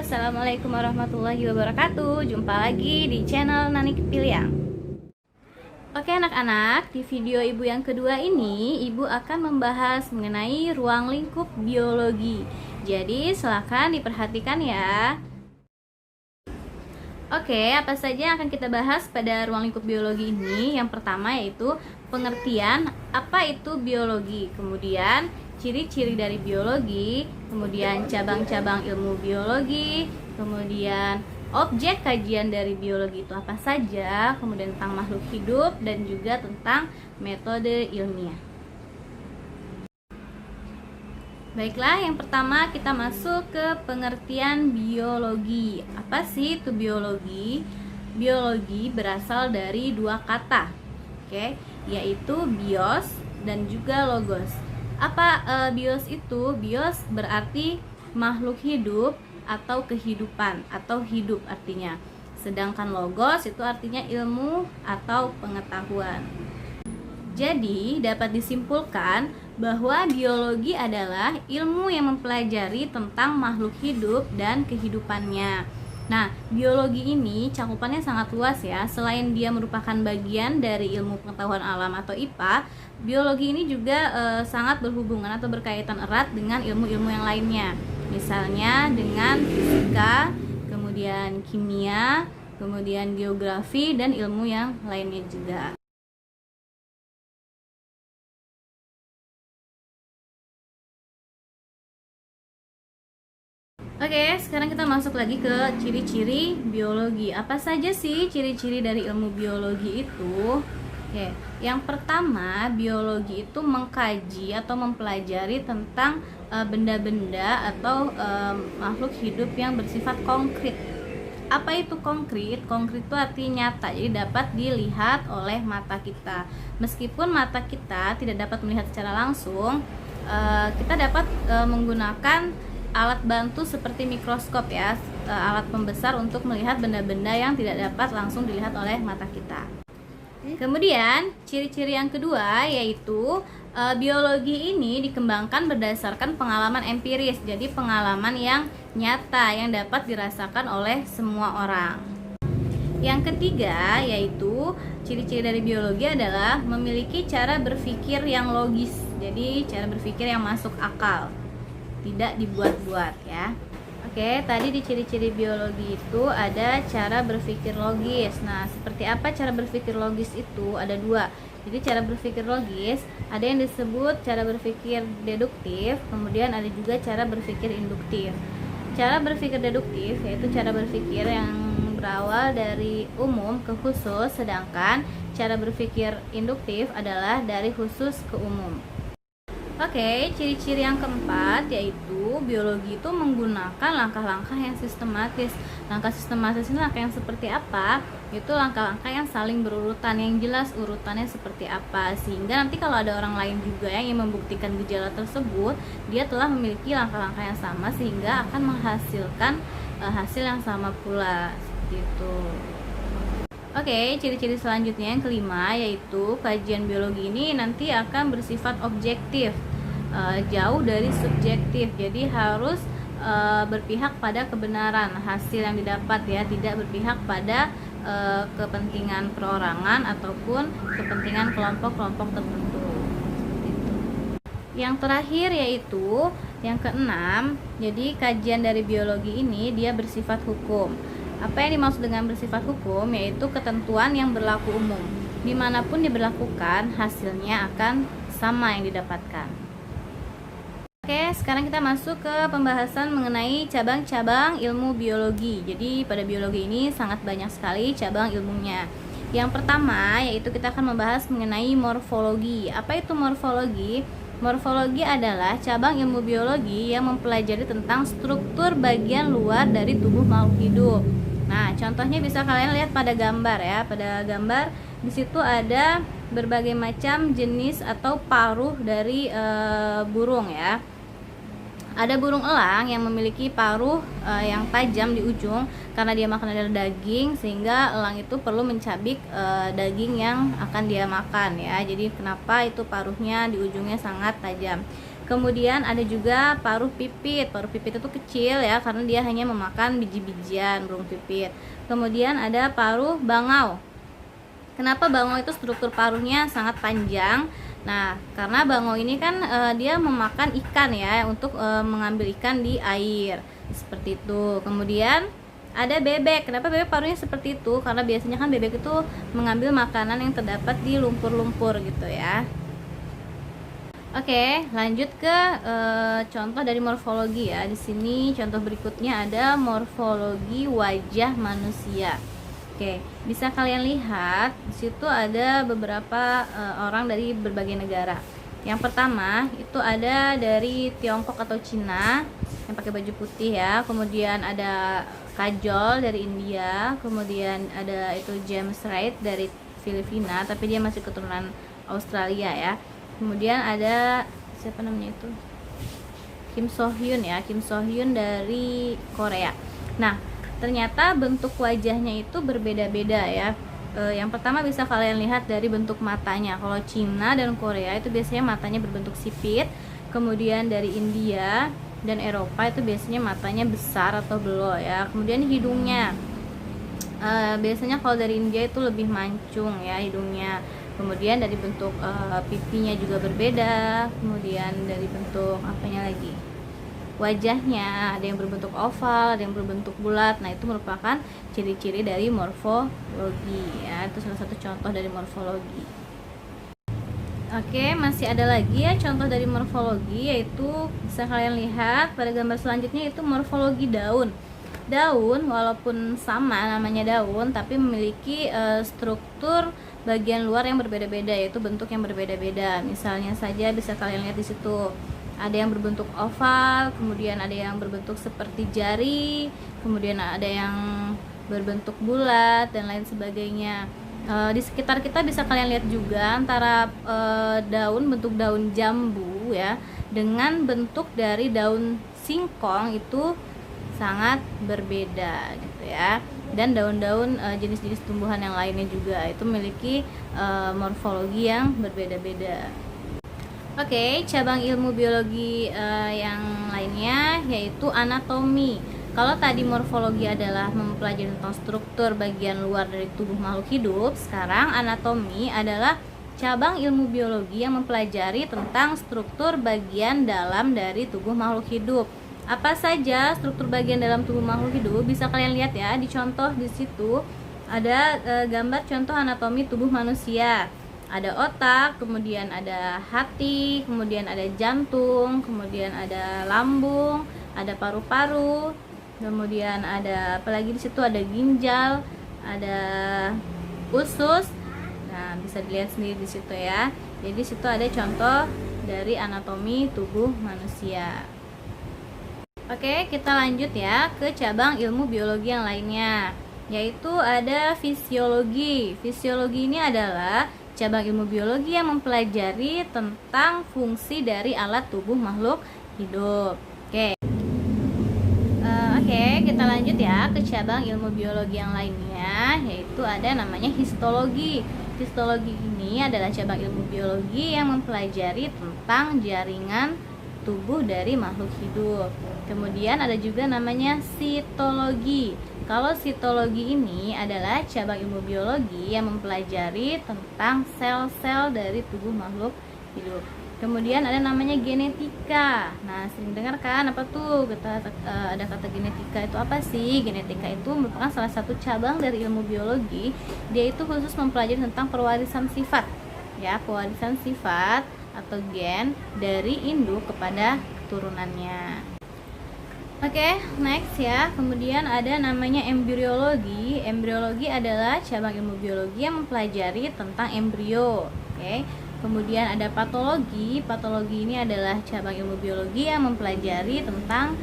Assalamualaikum warahmatullahi wabarakatuh. Jumpa lagi di channel Nani Piliang. Oke anak-anak, di video ibu yang kedua ini ibu akan membahas mengenai ruang lingkup biologi. Jadi silakan diperhatikan ya. Oke, apa saja yang akan kita bahas pada ruang lingkup biologi ini? Yang pertama yaitu pengertian apa itu biologi, kemudian ciri-ciri dari biologi, kemudian cabang-cabang ilmu biologi, kemudian objek kajian dari biologi itu apa saja, kemudian tentang makhluk hidup, dan juga tentang metode ilmiah. Baiklah, yang pertama kita masuk ke pengertian biologi. Apa sih itu biologi? Biologi berasal dari dua kata, yaitu bios dan juga logos. Apa bios itu? Bios berarti makhluk hidup atau kehidupan atau hidup artinya. Sedangkan logos itu artinya ilmu atau pengetahuan. Jadi dapat disimpulkan bahwa biologi adalah ilmu yang mempelajari tentang makhluk hidup dan kehidupannya. Nah, biologi ini cakupannya sangat luas ya. Selain dia merupakan bagian dari ilmu pengetahuan alam atau IPA, biologi ini juga sangat berhubungan atau berkaitan erat dengan ilmu-ilmu yang lainnya. Misalnya dengan fisika, kemudian kimia, kemudian geografi, dan ilmu yang lainnya juga. Oke, sekarang kita masuk lagi ke ciri-ciri biologi. Apa saja sih ciri-ciri dari ilmu biologi itu? Oke, yang pertama, biologi itu mengkaji atau mempelajari tentang benda-benda atau makhluk hidup yang bersifat konkret. Apa itu konkret? Konkret itu artinya nyata, jadi dapat dilihat oleh mata kita. Meskipun mata kita tidak dapat melihat secara langsung, kita dapat menggunakan alat bantu seperti mikroskop ya, alat pembesar untuk melihat benda-benda yang tidak dapat langsung dilihat oleh mata kita. Kemudian ciri-ciri yang kedua yaitu biologi ini dikembangkan berdasarkan pengalaman empiris, jadi pengalaman yang nyata yang dapat dirasakan oleh semua orang. Yang ketiga yaitu ciri-ciri dari biologi adalah memiliki cara berpikir yang logis, jadi cara berpikir yang masuk akal, tidak dibuat-buat ya. Oke, tadi di ciri-ciri biologi itu ada cara berpikir logis. Nah, seperti apa cara berpikir logis itu? Ada dua. Jadi cara berpikir logis ada yang disebut cara berpikir deduktif, kemudian ada juga cara berpikir induktif. Cara berpikir deduktif yaitu cara berpikir yang berawal dari umum ke khusus, sedangkan cara berpikir induktif adalah dari khusus ke umum. Oke, ciri-ciri yang keempat yaitu biologi itu menggunakan langkah-langkah yang sistematis. Langkah sistematis ini langkah yang seperti apa? Itu langkah-langkah yang saling berurutan, yang jelas urutannya seperti apa, sehingga nanti kalau ada orang lain juga yang ingin membuktikan gejala tersebut, dia telah memiliki langkah-langkah yang sama sehingga akan menghasilkan hasil yang sama pula, seperti itu. Oke, ciri-ciri selanjutnya yang kelima yaitu kajian biologi ini nanti akan bersifat objektif, jauh dari subjektif. Jadi harus berpihak pada kebenaran hasil yang didapat ya, tidak berpihak pada kepentingan perorangan ataupun kepentingan kelompok-kelompok tertentu. Yang terakhir yaitu yang keenam, jadi kajian dari biologi ini dia bersifat hukum. Apa yang dimaksud dengan bersifat hukum? Yaitu ketentuan yang berlaku umum. Dimanapun diberlakukan, hasilnya akan sama yang didapatkan. Oke, sekarang kita masuk ke pembahasan mengenai cabang-cabang ilmu biologi. Jadi pada biologi ini sangat banyak sekali cabang ilmunya. Yang pertama yaitu kita akan membahas mengenai morfologi. Apa itu morfologi? Morfologi adalah cabang ilmu biologi yang mempelajari tentang struktur bagian luar dari tubuh makhluk hidup. Nah, contohnya bisa kalian lihat pada gambar ya. Pada gambar di situ ada berbagai macam jenis atau paruh dari burung ya. Ada burung elang yang memiliki paruh yang tajam di ujung karena dia makan adalah daging, sehingga elang itu perlu mencabik daging yang akan dia makan ya. Jadi kenapa itu paruhnya di ujungnya sangat tajam. Kemudian ada juga paruh pipit. Paruh pipit itu kecil ya, karena dia hanya memakan biji-bijian burung pipit. Kemudian ada paruh bangau. Kenapa bangau itu struktur paruhnya sangat panjang? Nah, karena bangau ini kan dia memakan ikan ya, untuk mengambil ikan di air. Seperti itu. Kemudian ada bebek. Kenapa bebek paruhnya seperti itu? Karena biasanya kan bebek itu mengambil makanan yang terdapat di lumpur-lumpur gitu ya. Oke, lanjut ke contoh dari morfologi ya. Di sini contoh berikutnya ada morfologi wajah manusia. Oke, bisa kalian lihat di situ ada beberapa orang dari berbagai negara. Yang pertama itu ada dari Tiongkok atau Cina yang pakai baju putih ya. Kemudian ada Kajol dari India. Kemudian ada itu James Reid dari Filipina, tapi dia masih keturunan Australia ya. Kemudian ada siapa namanya itu, Kim So Hyun ya, Kim So Hyun dari Korea. Nah, ternyata bentuk wajahnya itu berbeda-beda ya. Yang pertama bisa kalian lihat dari bentuk matanya. Kalau Cina dan Korea itu biasanya matanya berbentuk sipit. Kemudian dari India dan Eropa itu biasanya matanya besar atau belok ya. Kemudian hidungnya, biasanya kalau dari India itu lebih mancung ya hidungnya. Kemudian dari bentuk pipinya juga berbeda. Kemudian dari bentuk apanya lagi, wajahnya ada yang berbentuk oval, ada yang berbentuk bulat. Nah, itu merupakan ciri-ciri dari morfologi ya. Itu salah satu contoh dari morfologi. Oke, masih ada lagi ya contoh dari morfologi, yaitu bisa kalian lihat pada gambar selanjutnya, itu morfologi daun. Daun walaupun sama namanya daun, tapi memiliki struktur bagian luar yang berbeda-beda, yaitu bentuk yang berbeda-beda. Misalnya saja bisa kalian lihat di situ ada yang berbentuk oval, kemudian ada yang berbentuk seperti jari, kemudian ada yang berbentuk bulat dan lain sebagainya. Di sekitar kita bisa kalian lihat juga antara daun, bentuk daun jambu ya, dengan bentuk dari daun singkong itu sangat berbeda gitu ya. Dan daun-daun jenis-jenis tumbuhan yang lainnya juga itu memiliki morfologi yang berbeda-beda. Oke, cabang ilmu biologi yang lainnya yaitu anatomi. Kalau tadi morfologi adalah mempelajari tentang struktur bagian luar dari tubuh makhluk hidup, sekarang anatomi adalah cabang ilmu biologi yang mempelajari tentang struktur bagian dalam dari tubuh makhluk hidup. Apa saja struktur bagian dalam tubuh makhluk hidup bisa kalian lihat ya di contoh. Di situ ada gambar contoh anatomi tubuh manusia. Ada otak, kemudian ada hati, kemudian ada jantung, kemudian ada lambung, ada paru-paru, kemudian ada apalagi di situ, ada ginjal, ada usus. Nah, bisa dilihat sendiri di situ ya. Jadi di situ ada contoh dari anatomi tubuh manusia. Oke, kita lanjut ya ke cabang ilmu biologi yang lainnya, yaitu ada fisiologi. Fisiologi ini adalah cabang ilmu biologi yang mempelajari tentang fungsi dari alat tubuh makhluk hidup. Oke, kita lanjut ya ke cabang ilmu biologi yang lainnya, yaitu ada namanya histologi. Histologi ini adalah cabang ilmu biologi yang mempelajari tentang jaringan tubuh dari makhluk hidup. Kemudian ada juga namanya sitologi. Kalau sitologi ini adalah cabang ilmu biologi yang mempelajari tentang sel-sel dari tubuh makhluk hidup. Kemudian ada namanya genetika. Nah, sering dengar kan apa tuh ada kata genetika, itu apa sih? Genetika itu merupakan salah satu cabang dari ilmu biologi. Dia itu khusus mempelajari tentang pewarisan sifat. Ya, pewarisan sifat atau gen dari induk kepada keturunannya. Oke, next ya. Kemudian ada namanya embriologi. Embriologi adalah cabang ilmu biologi yang mempelajari tentang embrio. Oke. Kemudian ada patologi. Patologi ini adalah cabang ilmu biologi yang mempelajari tentang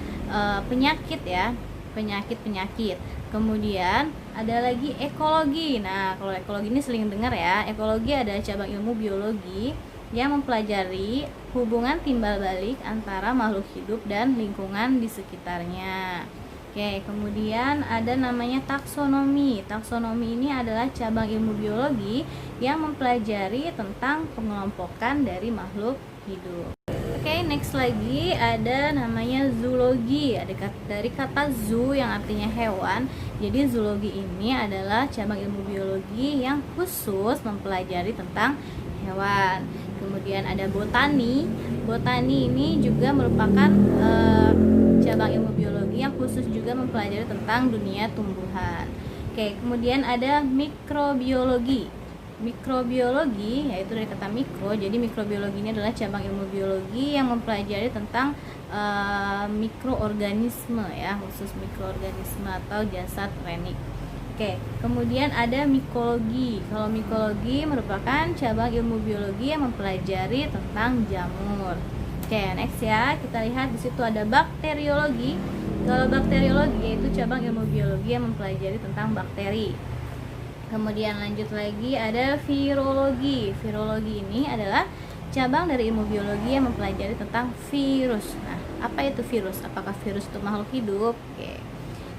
penyakit ya, penyakit-penyakit. Kemudian ada lagi ekologi. Nah, kalau ekologi ini sering dengar ya. Ekologi adalah cabang ilmu biologi yang mempelajari hubungan timbal balik antara makhluk hidup dan lingkungan di sekitarnya. Oke, kemudian ada namanya taksonomi. Taksonomi ini adalah cabang ilmu biologi yang mempelajari tentang pengelompokan dari makhluk hidup. Oke, next lagi ada namanya zoologi. Dari kata zoo yang artinya hewan. Jadi zoologi ini adalah cabang ilmu biologi yang khusus mempelajari tentang hewan. Kemudian ada botani. Botani ini juga merupakan cabang ilmu biologi yang khusus juga mempelajari tentang dunia tumbuhan. Oke, kemudian ada mikrobiologi. Mikrobiologi yaitu dari kata mikro, jadi mikrobiologi ini adalah cabang ilmu biologi yang mempelajari tentang mikroorganisme ya, khusus mikroorganisme atau jasad renik. Oke, kemudian ada mikologi. Kalau mikologi merupakan cabang ilmu biologi yang mempelajari tentang jamur. Oke, next ya, kita lihat di situ ada bakteriologi. Kalau bakteriologi yaitu cabang ilmu biologi yang mempelajari tentang bakteri. Kemudian lanjut lagi ada virologi. Virologi ini adalah cabang dari ilmu biologi yang mempelajari tentang virus. Nah, apa itu virus? Apakah virus itu makhluk hidup? Oke.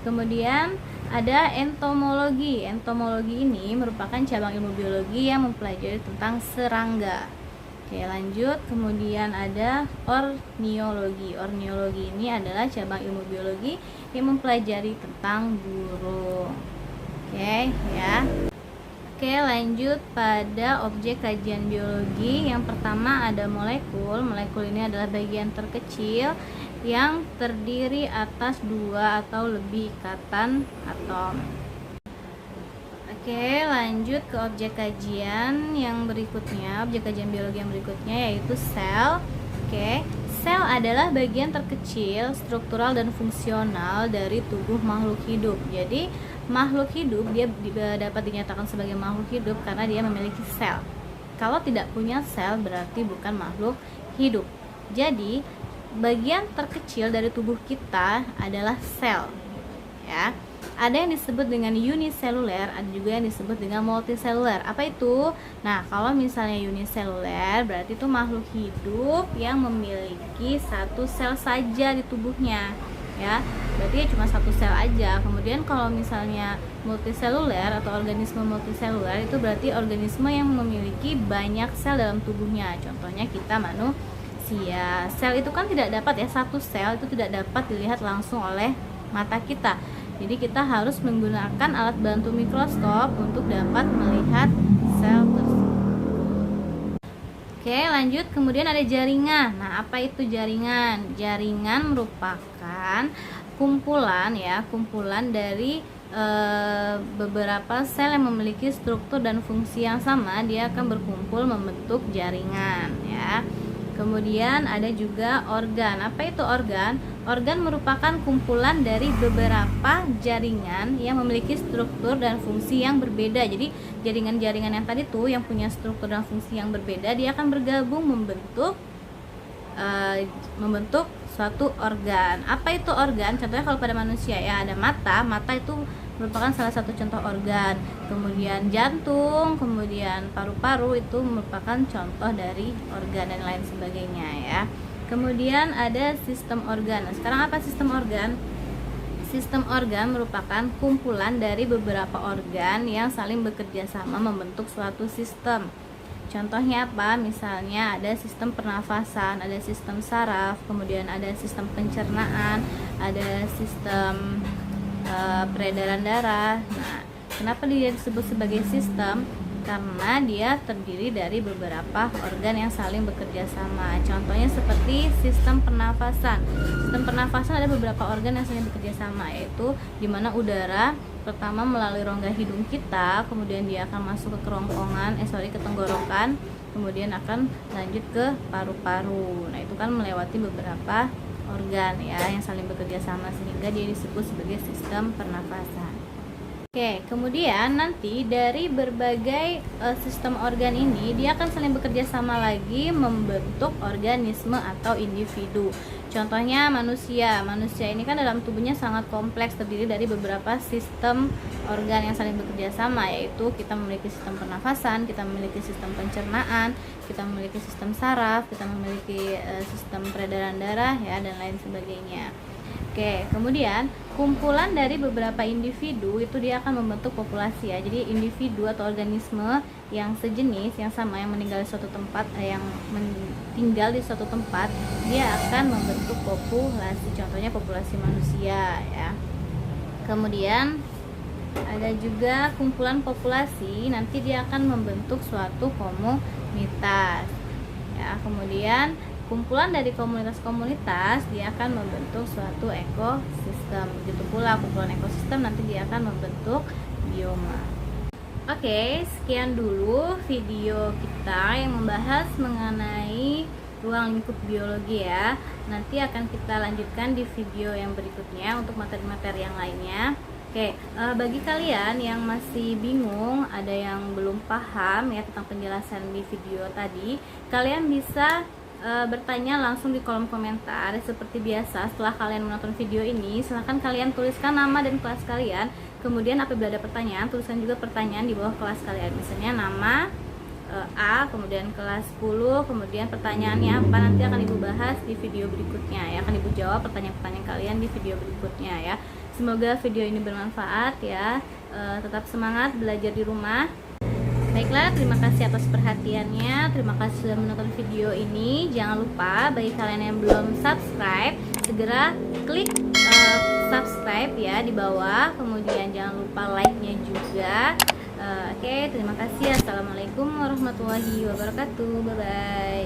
Kemudian ada entomologi. Entomologi ini merupakan cabang ilmu biologi yang mempelajari tentang serangga. Oke, lanjut. Kemudian ada orniologi. Orniologi ini adalah cabang ilmu biologi yang mempelajari tentang burung. Oke, ya. Oke, lanjut pada objek kajian biologi. Yang pertama ada molekul. Molekul ini adalah bagian terkecil yang terdiri atas 2 atau lebih ikatan atom. Oke, lanjut ke objek kajian yang berikutnya. Objek kajian biologi yang berikutnya yaitu sel. Oke, sel adalah bagian terkecil, struktural dan fungsional dari tubuh makhluk hidup. Jadi makhluk hidup dia dapat dinyatakan sebagai makhluk hidup karena dia memiliki sel. Kalau tidak punya sel berarti bukan makhluk hidup. Jadi bagian terkecil dari tubuh kita adalah sel. Ya. Ada yang disebut dengan uniseluler, ada juga yang disebut dengan multiseluler. Apa itu? Nah, kalau misalnya uniseluler berarti itu makhluk hidup yang memiliki satu sel saja di tubuhnya. Ya, berarti cuma satu sel aja. Kemudian kalau misalnya multiseluler atau organisme multiseluler itu berarti organisme yang memiliki banyak sel dalam tubuhnya. Contohnya kita manusia. Sel itu kan tidak dapat ya, satu sel itu tidak dapat dilihat langsung oleh mata kita. Jadi kita harus menggunakan alat bantu mikroskop untuk dapat melihat sel tersebut. Oke, lanjut. Kemudian ada jaringan. Nah, apa itu jaringan? Jaringan merupakan kumpulan dari beberapa sel yang memiliki struktur dan fungsi yang sama. Dia akan berkumpul membentuk jaringan ya. Kemudian ada juga organ. Apa itu organ? Organ merupakan kumpulan dari beberapa jaringan yang memiliki struktur dan fungsi yang berbeda. Jadi jaringan-jaringan yang tadi tuh yang punya struktur dan fungsi yang berbeda, dia akan bergabung membentuk suatu organ. Apa itu organ? Contohnya kalau pada manusia ya ada mata. Mata itu merupakan salah satu contoh organ. Kemudian jantung, kemudian paru-paru itu merupakan contoh dari organ dan lain sebagainya ya. Kemudian ada sistem organ. Nah, sekarang apa sistem organ? Sistem organ merupakan kumpulan dari beberapa organ yang saling bekerja sama membentuk suatu sistem. Contohnya apa? Misalnya ada sistem pernafasan, ada sistem saraf, kemudian ada sistem pencernaan, ada sistem peredaran darah. Nah, kenapa dia disebut sebagai sistem? Karena dia terdiri dari beberapa organ yang saling bekerja sama. Contohnya seperti sistem pernafasan. Sistem pernafasan ada beberapa organ yang saling bekerja sama, yaitu di mana udara pertama melalui rongga hidung kita, kemudian dia akan masuk ke ke tenggorokan, kemudian akan lanjut ke paru-paru. Nah, itu kan melewati beberapa organ ya yang saling bekerja sama sehingga dia disebut sebagai sistem pernafasan. Oke, kemudian nanti dari berbagai sistem organ ini dia akan saling bekerja sama lagi membentuk organisme atau individu. Contohnya manusia. Manusia ini kan dalam tubuhnya sangat kompleks, terdiri dari beberapa sistem organ yang saling bekerja sama, yaitu kita memiliki sistem pernafasan, kita memiliki sistem pencernaan, kita memiliki sistem saraf, kita memiliki sistem peredaran darah ya dan lain sebagainya. Oke, kemudian kumpulan dari beberapa individu itu dia akan membentuk populasi ya. Jadi individu atau organisme yang sejenis yang sama yang meninggal di suatu tempat tinggal di suatu tempat, dia akan membentuk populasi. Contohnya populasi manusia ya. Kemudian ada juga kumpulan populasi, nanti dia akan membentuk suatu komunitas ya. Kemudian kumpulan dari komunitas-komunitas dia akan membentuk suatu ekosistem. Begitu pula kumpulan ekosistem nanti dia akan membentuk bioma. Oke, sekian dulu video kita yang membahas mengenai ruang lingkup biologi ya. Nanti akan kita lanjutkan di video yang berikutnya untuk materi-materi yang lainnya. Oke, bagi kalian yang masih bingung, ada yang belum paham ya tentang penjelasan di video tadi, kalian bisa bertanya langsung di kolom komentar. Seperti biasa, setelah kalian menonton video ini, silahkan kalian tuliskan nama dan kelas kalian. Kemudian apabila ada pertanyaan, tuliskan juga pertanyaan di bawah kelas kalian. Misalnya nama A, kemudian kelas 10, kemudian pertanyaannya apa, nanti akan ibu bahas di video berikutnya ya. Akan ibu jawab pertanyaan-pertanyaan kalian di video berikutnya ya. Semoga video ini bermanfaat ya. Tetap semangat belajar di rumah. Baiklah, terima kasih atas perhatiannya. Terima kasih sudah menonton video ini. Jangan lupa bagi kalian yang belum subscribe, segera klik subscribe ya di bawah. Kemudian jangan lupa like-nya juga. Oke, terima kasih. Assalamualaikum warahmatullahi wabarakatuh. Bye bye.